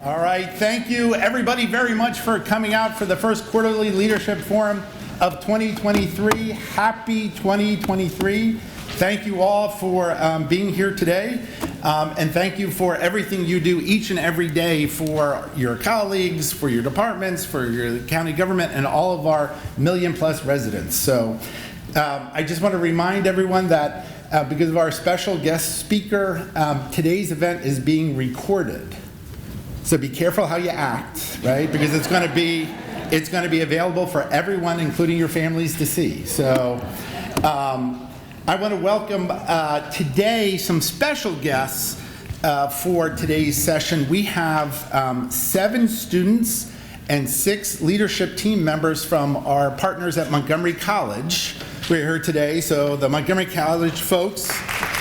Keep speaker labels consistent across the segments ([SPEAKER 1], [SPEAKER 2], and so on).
[SPEAKER 1] All right, thank you everybody very much for coming out for the first quarterly leadership forum of 2023. Happy 2023. Thank you all for being here today, and thank you for everything you do each and every day for your colleagues, for your departments, for your county government, and all of our million-plus residents. So I just want to remind everyone that because of our special guest speaker, today's event is being recorded. So be careful how you act, right? Because it's going to be available for everyone, including your families, to see. So I want to welcome today some special guests for today's session. We have 7 students and 6 leadership team members from our partners at Montgomery College. We're here today, so the Montgomery College folks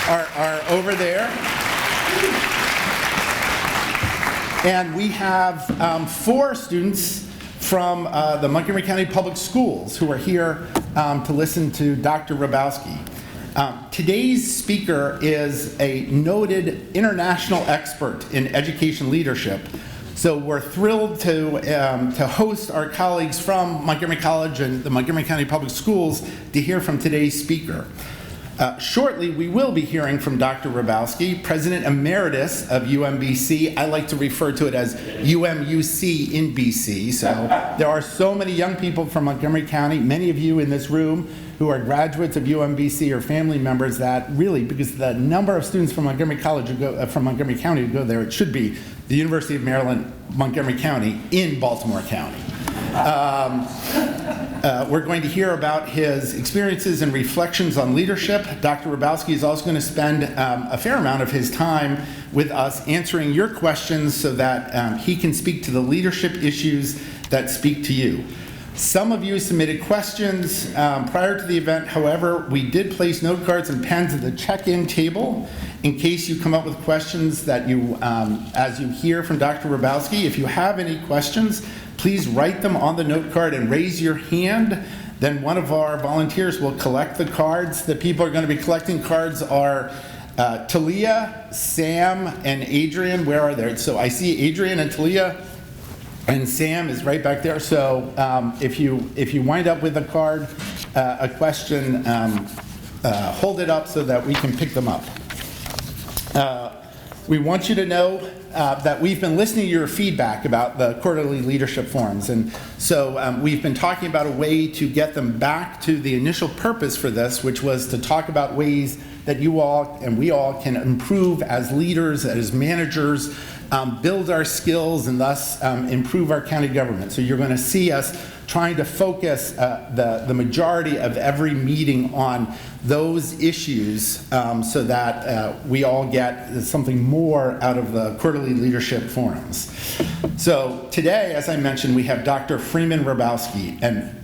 [SPEAKER 1] are over there. And we have 4 students from the Montgomery County Public Schools who are here to listen to Dr. Hrabowski. Today's speaker is a noted international expert in education leadership. So we're thrilled to host our colleagues from Montgomery College and the Montgomery County Public Schools to hear from today's speaker. Shortly, we will be hearing from Dr. Hrabowski, President Emeritus of UMBC. I like to refer to it as UMUC in BC. So there are so many young people from Montgomery County, many of you in this room who are graduates of UMBC or family members that really, because the number of students from Montgomery College from Montgomery County who go there, it should be the University of Maryland, Montgomery County in Baltimore County. We're going to hear about his experiences and reflections on leadership. Dr. Hrabowski is also going to spend a fair amount of his time with us answering your questions so that he can speak to the leadership issues that speak to you. Some of you submitted questions prior to the event. However, we did place note cards and pens at the check-in table in case you come up with questions that you, as you hear from Dr. Hrabowski. If you have any questions, please write them on the note card and raise your hand. Then one of our volunteers will collect the cards. The people who are going to be collecting cards are Talia, Sam, and Adrian. Where are they? So I see Adrian and Talia, and Sam is right back there. So if you wind up with a card, a question, hold it up so that we can pick them up. We want you to know that we've been listening to your feedback about the quarterly leadership forums, and so we've been talking about a way to get them back to the initial purpose for this, which was to talk about ways that you all and we all can improve as leaders, as managers, build our skills, and thus improve our county government. So you're going to see us trying to focus the majority of every meeting on those issues so that we all get something more out of the quarterly leadership forums. So today, as I mentioned, we have Dr. Freeman Hrabowski, an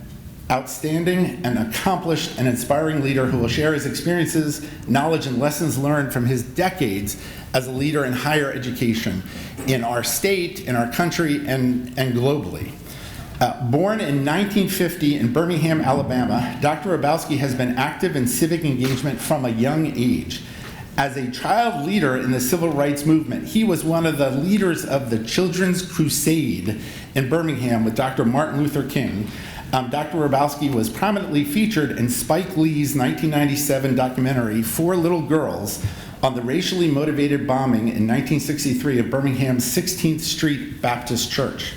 [SPEAKER 1] outstanding and accomplished and inspiring leader who will share his experiences, knowledge, and lessons learned from his decades as a leader in higher education in our state, in our country, and globally. Born in 1950 in Birmingham, Alabama, Dr. Hrabowski has been active in civic engagement from a young age. As a child leader in the civil rights movement, he was one of the leaders of the Children's Crusade in Birmingham with Dr. Martin Luther King. Dr. Hrabowski was prominently featured in Spike Lee's 1997 documentary, 4 Little Girls, on the racially motivated bombing in 1963 of Birmingham's 16th Street Baptist Church.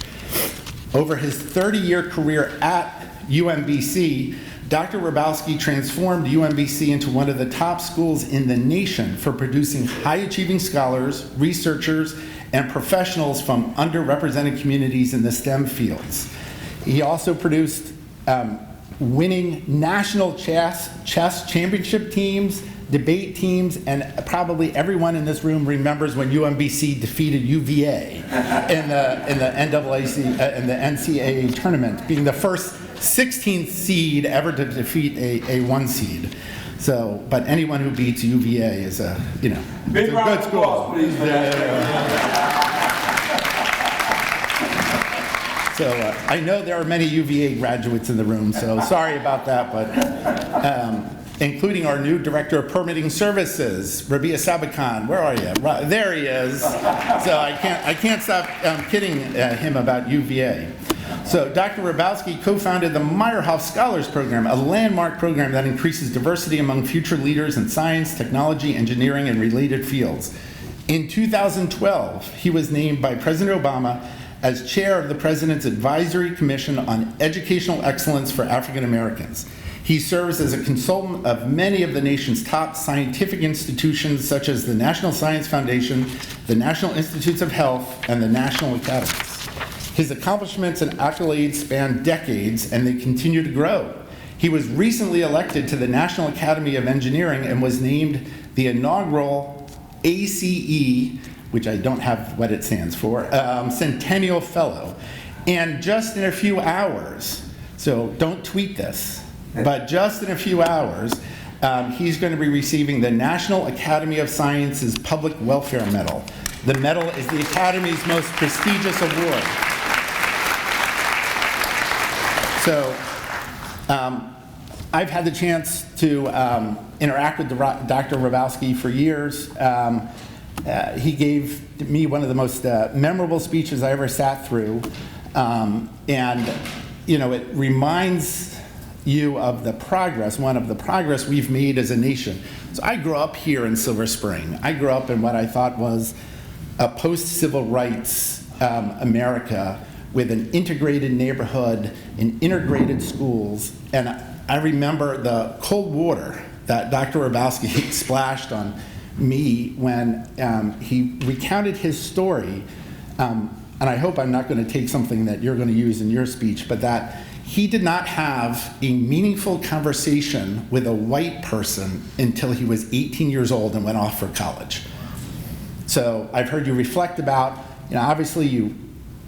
[SPEAKER 1] Over his 30-year career at UMBC, Dr. Hrabowski transformed UMBC into one of the top schools in the nation for producing high-achieving scholars, researchers, and professionals from underrepresented communities in the STEM fields. He also produced winning national chess championship teams, debate teams, and probably everyone in this room remembers when UMBC defeated UVA in the NCAA tournament, being the first 16th seed ever to defeat a 1 seed. So, but anyone who beats UVA is a good school. So I know there are many UVA graduates in the room, so sorry about that, but including our new Director of Permitting Services, Rabia Sabakan. Where are you? There he is. So I can't stop kidding him about UVA. So Dr. Hrabowski co-founded the Meyerhoff Scholars Program, a landmark program that increases diversity among future leaders in science, technology, engineering, and related fields. In 2012, he was named by President Obama as chair of the President's Advisory Commission on Educational Excellence for African Americans. He serves as a consultant of many of the nation's top scientific institutions, such as the National Science Foundation, the National Institutes of Health, and the National Academies. His accomplishments and accolades span decades, and they continue to grow. He was recently elected to the National Academy of Engineering and was named the inaugural ACE, which I don't have what it stands for, Centennial Fellow. And just in a few hours, so don't tweet this, but just in a few hours, he's going to be receiving the National Academy of Sciences Public Welfare Medal. The medal is the Academy's most prestigious award. So I've had the chance to interact with Dr. Hrabowski for years. He gave me one of the most memorable speeches I ever sat through. And, you know, it reminds you of the progress, one of the progress we've made as a nation. So I grew up here in Silver Spring. I grew up in what I thought was a post-civil rights America with an integrated neighborhood and integrated schools. And I remember the cold water that Dr. Hrabowski splashed on me when he recounted his story. And I hope I'm not going to take something that you're going to use in your speech, but that he did not have a meaningful conversation with a white person until he was 18 years old and went off for college. So I've heard you reflect about, you know, obviously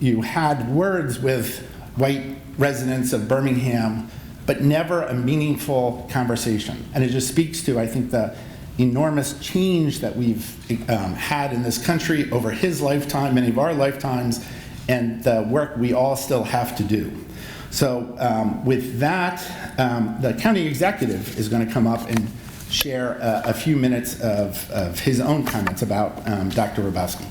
[SPEAKER 1] you had words with white residents of Birmingham, but never a meaningful conversation. And it just speaks to, I think, the enormous change that we've had in this country over his lifetime, many of our lifetimes, and the work we all still have to do. So with that, the county executive is going to come up and share a few minutes of his own comments about Dr. Hrabowski.